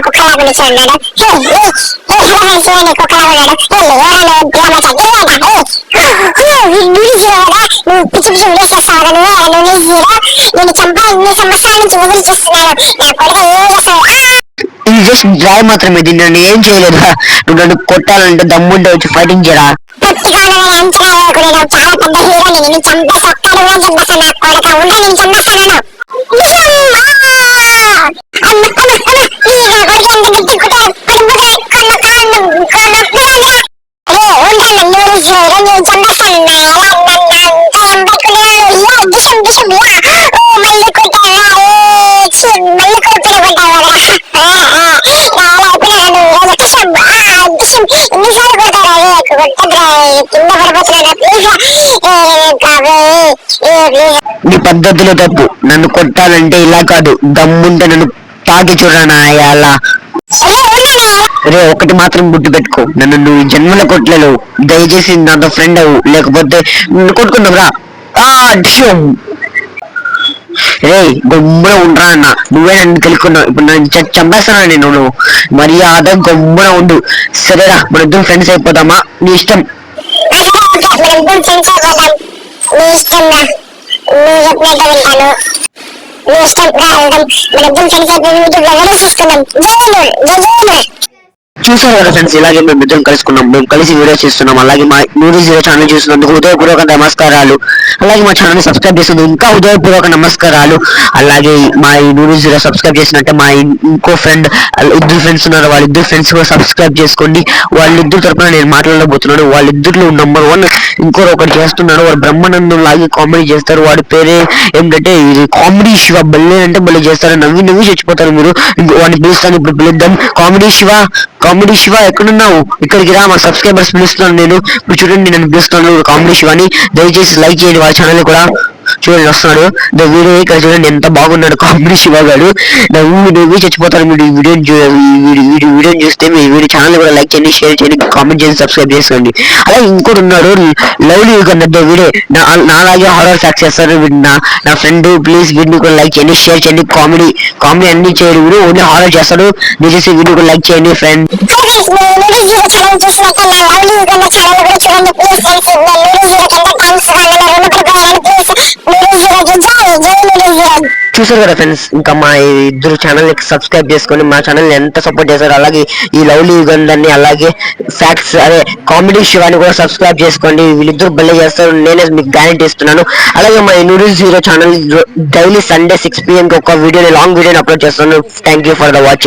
కుక్కలాగా ఉన్నాడు. కుక్కలాగా ఉన్నాడు. నువ్వు పిచ్చి పిచ్చి వీడియోస్ చేస్తావు నేను చంపా ఇన్ని సంవత్సరాల నుంచి ఎదురు చూస్తున్నాను. నా కొడుకు ఏం చేస్తావు? ఇది జస్ట్ డ్రాయ్ మాత్రమే, దీన్ని నన్ను ఏం చేయలేదా? నువ్వు నన్ను కొట్టాలంటే దమ్ముంటే వచ్చి ఫైటింగ్ చేయరా. చాలా పెద్ద హీరో, నేను చంపేసి ఒక్కడు కూడా చంపేస్తాను. నా కొడుక ఉంటే నేను చంపేస్తాను. నీ పద్ధతిలో తప్పు. నన్ను కొట్టాలంటే ఇలా కాదు, దమ్ముంటే నన్ను తాకి చూడనా అలా. రే ఒకటి మాత్రం గుర్తు పెట్టుకో, నన్ను నువ్వు జన్మలో కొట్టలేవు. దయచేసి నాతో ఫ్రెండ్ అవ్వు, లేకపోతే కొట్టుకుందాం రా. రే గొమ్మున ఉండరా అన్న, నువ్వే నన్ను తెలుసుకున్నావు. ఇప్పుడు నన్ను చంపేస్తానా నేను? మర్యాద గొమ్మున ఉండు. సరేరా, మన ఇద్దరం ఫ్రెండ్స్ అయిపోదామా? నీ ఇష్టం. చూసారు కదా ఫ్రెండ్స్, ఇలాగే మేము ఇద్దరం కలుసుకున్నాం, మేము కలిసి వీడియోస్ చేస్తున్నాం. అలాగే మా న్యూస్ ఛానల్ చూసినందుకు హృదయపూర్వక నమస్కారాలు. అలాగే మా ఛానల్ సబ్స్క్రైబ్ చేసినందుకు ఇంకా హృదయపూర్వక నమస్కారాలు. అలాగే మా ఈ న్యూస్ సబ్స్క్రైబ్ చేసినట్టే మా ఇంకో ఫ్రెండ్, ఇద్దరు ఫ్రెండ్స్ ఉన్నారు, వాళ్ళిద్దరు ఫ్రెండ్స్ కూడా సబ్స్క్రైబ్ చేసుకోండి. వాళ్ళిద్దరు తరపున నేను మాట్లాడబోతున్నాను. వాళ్ళిద్దరిలో నెంబర్ 1 ఒకటి చేస్తున్నాడు, వాడు బ్రహ్మానందం లాగే కామెడీ చేస్తారు. వాడి పేరే ఏంటంటే కామెడీ శివ. బల్లే అంటే బల్లే చేస్తారు, నవ్వి నవ్వి చచ్చిపోతారు మీరు. వాడిని పిలుస్తాను, ఇప్పుడు పిలుద్దాం. కామెడీ శివ, కామెడీ శివ ఎక్కడున్నావు? ఇక్కడికి రా, మా సబ్స్క్రైబర్స్ పిలుస్తున్నాను నేను. ఇప్పుడు చూడండి, నేను పిలుస్తున్నాను కామెడీ శివాని. దయచేసి లైక్ చేయండి వాళ్ళ ఛానల్ కూడా. చూడండి వస్తున్నాడు వీడియో, ఇక్కడ చూడండి ఎంత బాగున్నాడు కామెడీ శివ గారు. నవ్వి చచ్చిపోతారు మీరు ఈ వీడియోని చూస్తే. మీ వీడియో ఛానల్ కూడా లైక్ చేయండి, షేర్ చేయండి, కామెంట్ చేయండి, సబ్స్క్రైబ్ చేసుకోండి. అలాగే ఇంకోటి ఉన్నాడు లవ్లీ యుగంధర్. వీడియో నాలాగే హారర్ ఫ్యాక్స్ చేస్తారు నా ఫ్రెండ్. ప్లీజ్ వీడిని కూడా లైక్ చేయండి, షేర్ చేయండి, కామెడీ అన్ని చేయడు. వీడు ఓన్లీ హారర్ చేస్తాడు. దయచేసి వీడియో కూడా లైక్ చేయండి ఫ్రెండ్. చూసారు కదా ఫ్రెండ్స్, ఇంకా మా ఇద్దరు ఛానల్ సబ్స్క్రైబ్ చేసుకొని మా ఛానల్ ఎంత సపోర్ట్ చేశారు. అలాగే ఈ లవ్లీ యుగంధర్ని, అలాగే ఫ్యాక్ట్స్ అదే కామెడీ శివాని కూడా సబ్స్క్రైబ్ చేసుకోండి. వీళ్ళిద్దరు బల్లే చేస్తారు, నేనే మీకు గ్యారెంటీ ఇస్తున్నాను. అలాగే మా noodles hero channel daily Sunday 6 PM ఒక వీడియోని, లాంగ్ వీడియోని అప్లోడ్ చేస్తున్నాను. Thank you for the watching.